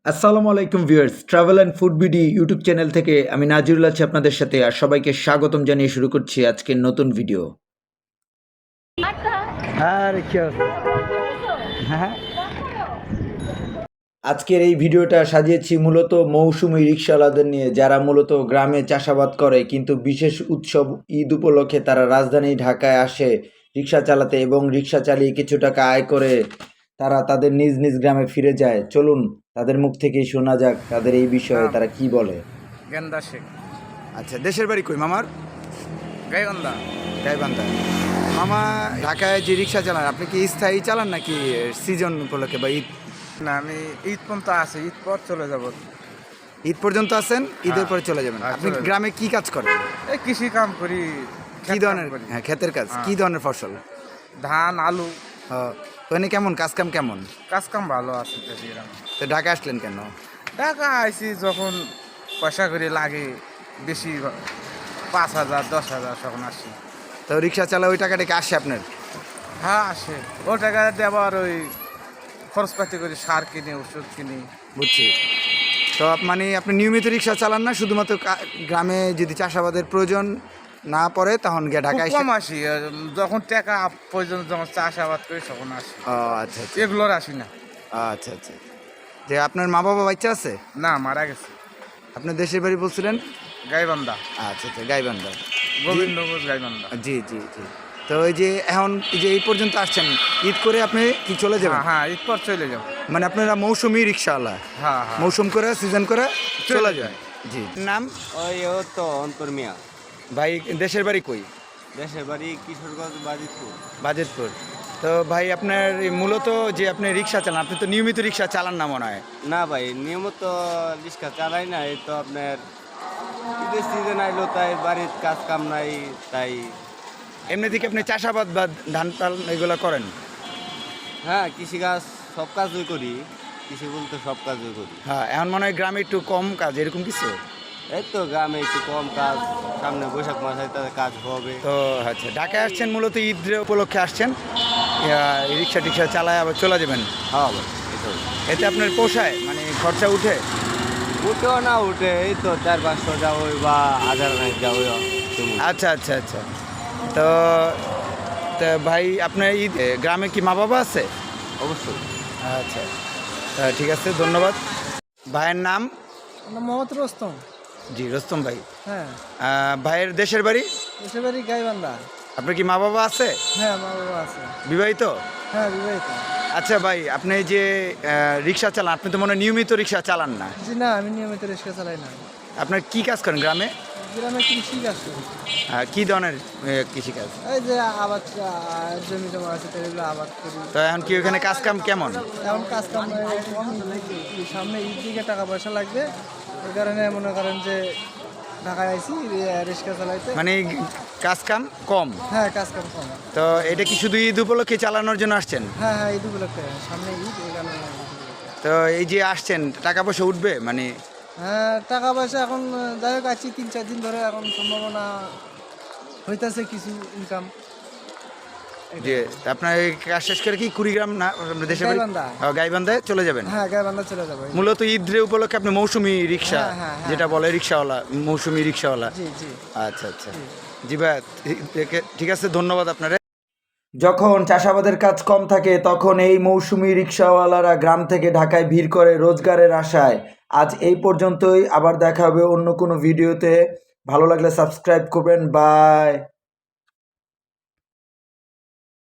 আসসালামু আলাইকুম viewers, travel and food BD YouTube channel থেকে আমি নাজিরুল আছি আপনাদের সাথে। আর সবাইকে স্বাগতম জানিয়ে শুরু করছি আজকের নতুন ভিডিও। হ্যাঁ, আজকের এই ভিডিওটা সাজিয়েছি মূলত মৌসুমি রিকশাওয়ালাদের নিয়ে, যারা মূলত গ্রামে চাষাবাদ করে কিন্তু বিশেষ উৎসব ঈদ উপলক্ষে তারা রাজধানী ঢাকায় আসে রিক্সা চালাতে এবং রিক্সা চালিয়ে কিছু টাকা আয় করে তারা তাদের নিজ নিজ গ্রামে ফিরে যায়। চলুন তাদের মুখ থেকেই শোনা যাক তাদের এই বিষয়ে তারা কি বলে। গেন্দা শেখ। আচ্ছা, দেশের বাড়ি কই মামার? গাইবান্ধা। গাইবান্ধা। মামা ঢাকায় যে রিক্সা চালান, আপনি কি স্থায়ী চালান নাকি সিজন উপলক্ষে বা ঈদ? না, আমি ঈদ পর্যন্ত আছি, ঈদ পর চলে যাব। ঈদ পর্যন্ত আছেন, ঈদের পরে চলে যাবেন। আপনি চলে যাব। গ্রামে কি কাজ করেন? এই কৃষি কাম করি। কি ধরনের? হ্যাঁ, ক্ষেতের কাজ। কি ধরনের ফসল? ধান, আলু। ওখানে কেমন কাজ কাম কেমন? কাজ কাম ভালো আছে গ্রামে। তো ঢাকা আসলেন কেন? ঢাকা আইছি যখন পয়সা করে লাগে বেশি, 5,000 10,000 তখন আসি। তো রিক্সা চালা ওই টাকাটা কি আসে আপনার? হ্যাঁ আসে। ওই টাকাতে আবার ওই খরচপাতি করি, সার কিনি, ওষুধ কিনি। বুঝছি। তো মানে আপনি নিয়মিত রিক্সা চালান না, শুধুমাত্র গ্রামে যদি চাষাবাদের প্রয়োজন না পড়ে তখন গিয়ে ঢাকা খুব কম আসি, যখন টাকা প্রয়োজন, যখন চাষাবাদ করি তখন আসি। ও আচ্ছা আচ্ছা এগুলোর আসি না। আচ্ছা আচ্ছা। যে আপনার মা বাবা বাচ্চা আছে? না, মারা গেছে। আপনার দেশের বাড়ি বলছিলেন? গাইবান্ধা। আচ্ছা আচ্ছা, গাইবান্ধা। গোবিন্দগঞ্জ, গাইবান্ধা। জি জি জি। তো ওই যে এখন যে এই পর্যন্ত আসছেন, ঈদ করে আপনি কি চলে যাবেন? হ্যাঁ, ঈদ পর চলে যাবো। মানে আপনারা মৌসুমি রিক্সাওয়ালা? হ্যাঁ হ্যাঁ। মৌসুম করে সিজন করে চলে যায়। জি। নাম? ওই ও তো অন্তর মিয়া। ভাই দেশের বাড়ি কই? দেশের বাড়ি কিশোরগঞ্জ বাজিতপুর। বাজিতপুর। তো ভাই আপনার মূলত যে আপনি রিক্সা চালান, আপনি তো নিয়মিত রিক্সা চালান না মনে হয়? না ভাই, নিয়মিত রিক্সা চালাই না। এই তো আপনার ঈদের সিজন আইলো, তাই বাড়ির কাজ কাম নাই, তাই। এমনি থেকে আপনি চাষাবাদ বা ধান পাল এগুলো করেন? হ্যাঁ, কৃষিকাজ সব কাজই করি। কৃষি বলতে সব কাজই করি। হ্যাঁ, এখন মনে হয় গ্রামে একটু কম কাজ, এরকম কিছু? এই তো গ্রামে একটু কম কাজ, সামনে বৈশাখ মাস হয় তাদের কাজ হবে। তো আচ্ছা, ঢাকায় আসছেন মূলত ঈদ উপলক্ষে আসছেন, রিক্সা টিক্সা চালায় আবার চলে যাবেন? হ্যাঁ ভাই, এটাই। এতে আপনার পোষায়, মানে খরচা উঠে? উঠেও না উঠে, এই তো 400-500 যাওই বা 1000 যাওই। আচ্ছা আচ্ছা আচ্ছা। তো তো ভাই আপনার ঈদ গ্রামে কি মা বাবা আছে? অবশ্যই। আচ্ছা, ঠিক আছে, ধন্যবাদ। ভাইয়ের নাম? মোহাম্মদ রোস্তম। জি, রোস্তম ভাই। হ্যাঁ, ভাইয়ের দেশের বাড়ি? দেশের বাড়ি গাইবান্ধা। আপনার কি মা বাবা আছে? হ্যাঁ, মা বাবা আছে। বিবাহিত? হ্যাঁ, বিবাহিত। আচ্ছা ভাই, আপনি এই যে রিক্সা চালান, আপনি তো মনে হয় নিয়মিত রিক্সা চালান না? জি না, আমি নিয়মিত রিক্সা চালাই না। আপনার কি কাজ করেন গ্রামে? গ্রামে কৃষি কাজ করি। কি ধরনের কৃষিকাজ? এই যে আবাদ, জমি জমা আছে তো এগুলো আবাদ করি। তো এখন কি ওখানে কাজ কাম কেমন? এখন কাজ কাম সামনে ঈদ দিকে টাকা পয়সা লাগবে, এই কারণে মনে করেন যে ঢাকায় আইসি রিক্সা চালাইতে। মানে কাজ কাম কম? হ্যাঁ, কাজ কাম কম। তো এটা কি শুধু ঈদ উপলক্ষে চালানোর জন্য আসছেন? হ্যাঁ হ্যাঁ, ঈদ উপলক্ষে, সামনে ঈদ, এই কারণে। তো এই যে আসছেন, টাকা পয়সা উঠবে মানে? হ্যাঁ, টাকা পয়সা এখন যাই হোক আছি 3-4 দিন ধরে, এখন সম্ভাবনা হইতেছে কিছু ইনকাম। যে আপনার এই কাজ শেষ করে কি কুড়িগ্রাম না আপনার দেশের বাড়ি? গাইবান্ধা। গাইবান্ধায় চলে যাবেন? হ্যাঁ, গাইবান্ধা চলে যাবো। মূলত ঈদ উপলক্ষে আপনি মৌসুমি রিক্সা, হ্যাঁ, হ্যাঁ, হ্যাঁ। যেটা বলে রিক্সাওয়ালা, মৌসুমি রিক্সাওয়ালা? জি জি। আচ্ছা আচ্ছা। জি ভাই, ঠিক আছে, ধন্যবাদ আপনারে। যখন চাষাবাদের কাজ কম থাকে তখন এই মৌসুমি রিকশাওয়ালারা গ্রাম থেকে ঢাকায় ভিড় করে রোজগারের আশায়। আজ এই পর্যন্তই, আবার দেখা হবে অন্য কোনো ভিডিওতে। ভালো লাগলে সাবস্ক্রাইব করবেন। বাই।